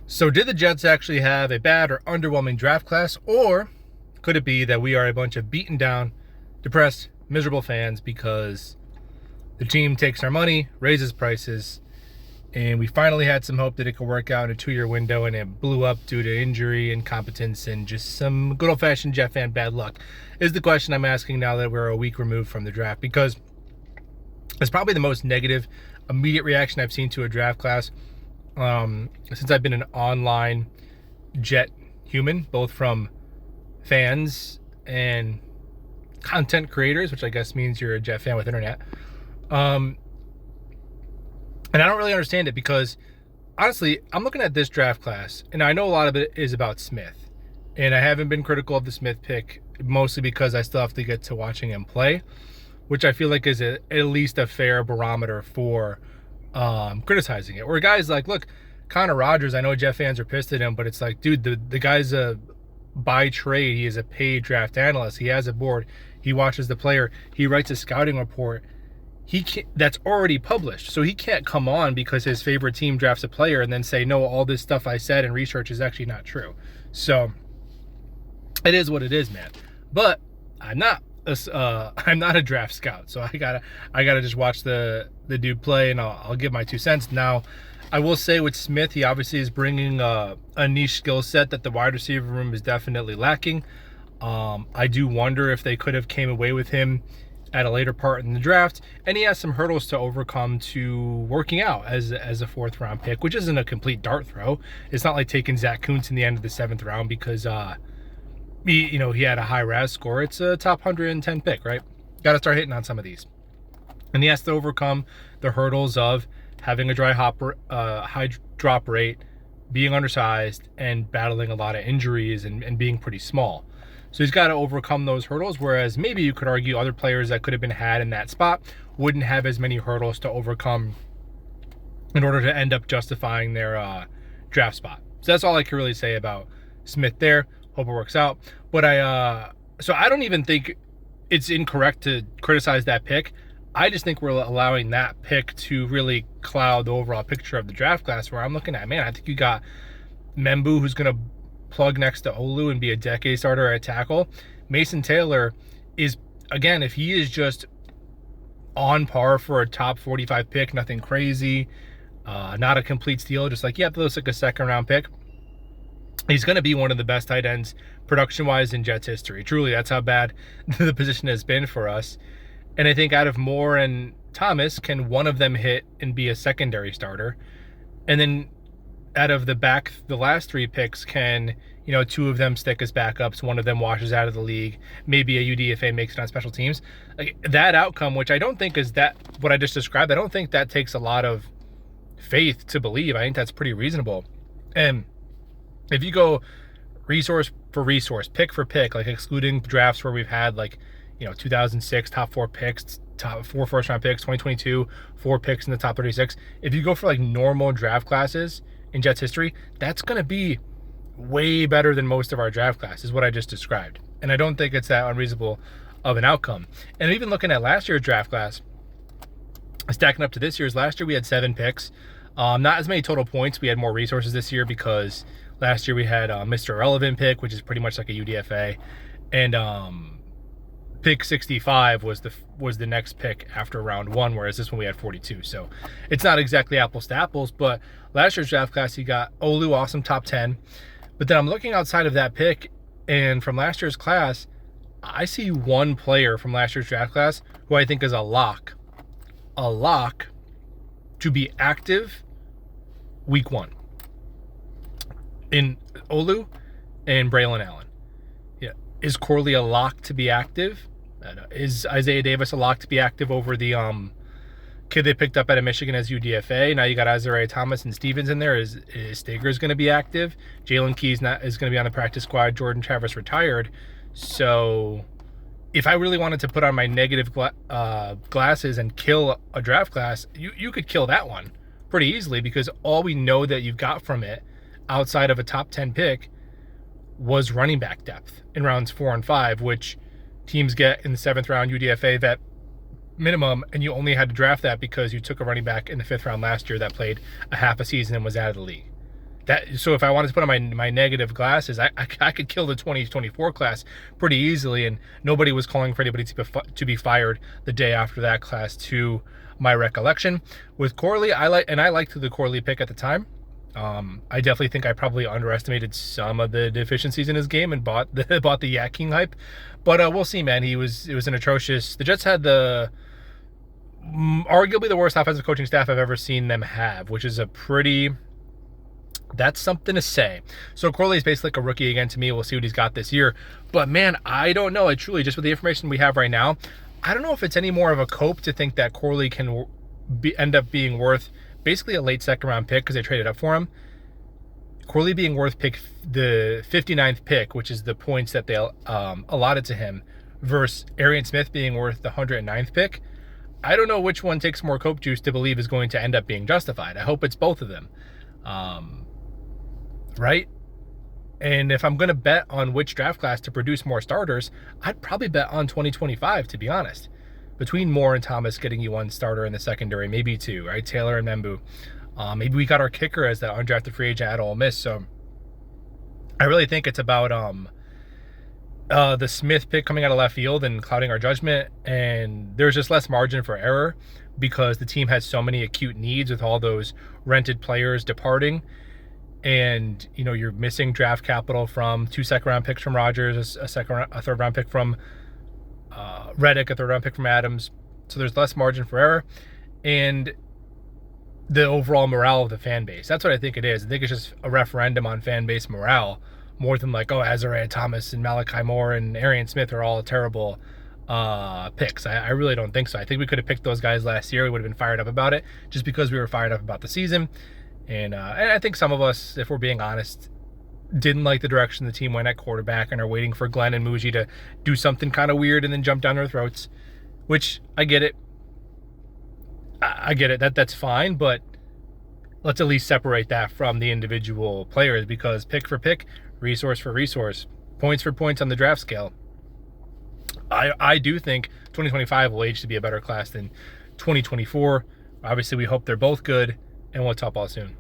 So did the Jets actually have a bad or underwhelming draft class, or could it be that we are a bunch of beaten down, depressed, miserable fans because the team takes our money, raises prices, and we finally had some hope that it could work out in a 2-year window, and it blew up due to injury, incompetence, and just some good old-fashioned Jet fan bad luck, is the question I'm asking now that we're a week removed from the draft, because it's probably the most negative immediate reaction I've seen to a draft class since I've been an online Jet human, both from fans and content creators, which I guess means you're a Jet fan with internet. And I don't really understand it because, honestly, I'm looking at this draft class, and I know a lot of it is about Smith. And I haven't been critical of the Smith pick, mostly because I still have to get to watching him play, which I feel like is at least a fair barometer for criticizing it. Where guys like, look, Connor Rogers, I know Jet fans are pissed at him, but it's like, dude, the guy's by trade, he is a paid draft analyst. He has a board. He watches the player. He writes a scouting report. That's already published. So he can't come on because his favorite team drafts a player and then say, no, all this stuff I said and research is actually not true. So it is what it is, man. But I'm not a draft scout, so I gotta just watch the dude play, and I'll give my 2 cents. Now, I will say with Smith, he obviously is bringing a niche skill set that the wide receiver room is definitely lacking. I do wonder if they could have came away with him at a later part in the draft, and he has some hurdles to overcome to working out as a 4th round pick, which isn't a complete dart throw. It's not like taking Zach Kuntz in the end of the 7th round because he had a high RAS score. It's a top 110 pick, right? Got to start hitting on some of these. And he has to overcome the hurdles of having a high drop rate, being undersized, and battling a lot of injuries and being pretty small. So he's got to overcome those hurdles, whereas maybe you could argue other players that could have been had in that spot wouldn't have as many hurdles to overcome in order to end up justifying their draft spot. So that's all I can really say about Smith there. Hope it works out. But so I don't even think it's incorrect to criticize that pick. I just think we're allowing that pick to really cloud the overall picture of the draft class, where I'm looking at, man, I think you got Membu, who's going to plug next to Olu and be a decade starter at tackle. Mason Taylor is, again, if he is just on par for a top 45 pick, nothing crazy, not a complete steal, just like, yeah, that looks like a 2nd round pick. He's going to be one of the best tight ends production-wise in Jets history. Truly, that's how bad the position has been for us. And I think out of Moore and Thomas, can one of them hit and be a secondary starter? And then out of the last 3 picks, can 2 of them stick as backups, one of them washes out of the league, maybe a UDFA makes it on special teams? Like, that outcome, which I don't think is that what I just described, I don't think that takes a lot of faith to believe. I think that's pretty reasonable. And if you go resource for resource, pick for pick, like excluding drafts where we've had 2006 top 4 picks, top 4 first round picks, 2022 4 picks in the top 36. If you go for normal draft classes in Jets history, that's going to be way better than most of our draft classes, what I just described. And I don't think it's that unreasonable of an outcome. And even looking at last year's draft class, stacking up to this year's, last year we had 7 picks. Not as many total points. We had more resources this year because last year we had Mr. Irrelevant pick, which is pretty much like a UDFA. And pick 65 was the next pick after round 1, whereas this one we had 42. So it's not exactly apples to apples, but last year's draft class, you got Olu, awesome, top 10. But then I'm looking outside of that pick, and from last year's class, I see one player from last year's draft class who I think is a lock to be active week 1 in Olu and Braylon Allen. Yeah. Is Corley a lock to be active? Is Isaiah Davis a lock to be active over the kid they picked up out of Michigan as UDFA? Now you got Isaiah Thomas and Stevens in there. Is Stager's going to be active? Jalen Key's is going to be on the practice squad. Jordan Travis retired. So if I really wanted to put on my negative glasses and kill a draft class, you could kill that one pretty easily, because all we know that you've got from it outside of a top 10 pick was running back depth in rounds 4 and 5, which teams get in the 7th round UDFA vet minimum, and you only had to draft that because you took a running back in the 5th round last year that played a half a season and was out of the league. So if I wanted to put on my negative glasses, I could kill the 2024 class pretty easily, and nobody was calling for anybody to be fired the day after that class, to my recollection. With Corley, I liked the Corley pick at the time. I definitely think I probably underestimated some of the deficiencies in his game and bought the Yak King hype, but we'll see, man. It was an atrocious. The Jets had arguably the worst offensive coaching staff I've ever seen them have, which is that's something to say. So Corley is basically like a rookie again to me. We'll see what he's got this year. But man, I don't know. Just with the information we have right now, I don't know if it's any more of a cope to think that Corley can end up being worth basically a late second round pick because they traded up for him. Corley being worth the 59th pick, which is the points that they allotted to him, versus Arian Smith being worth the 109th pick. I don't know which one takes more cope juice to believe is going to end up being justified. I hope it's both of them. Right? And if I'm going to bet on which draft class to produce more starters, I'd probably bet on 2025, to be honest. Between Moore and Thomas getting you one starter in the secondary, maybe two, right? Taylor and Membu. Maybe we got our kicker as that undrafted free agent at Ole Miss. So I really think it's about the Smith pick coming out of left field and clouding our judgment. And there's just less margin for error because the team has so many acute needs with all those rented players departing. And, you're missing draft capital from 2 second-round picks from Rodgers, a third-round pick from Reddick, a third-round pick from Adams. So there's less margin for error. And the overall morale of the fan base. That's what I think it is. I think it's just a referendum on fan base morale more than like, Azariah Thomas and Malachi Moore and Arian Smith are all terrible picks. I really don't think so. I think we could have picked those guys last year. We would have been fired up about it just because we were fired up about the season. And I think some of us, if we're being honest, didn't like the direction the team went at quarterback and are waiting for Glenn and Muji to do something kind of weird and then jump down their throats, which I get it. I get it. That's fine, but let's at least separate that from the individual players because pick for pick, resource for resource, points for points on the draft scale. I do think 2025 will age to be a better class than 2024. Obviously, we hope they're both good. And we'll talk all soon.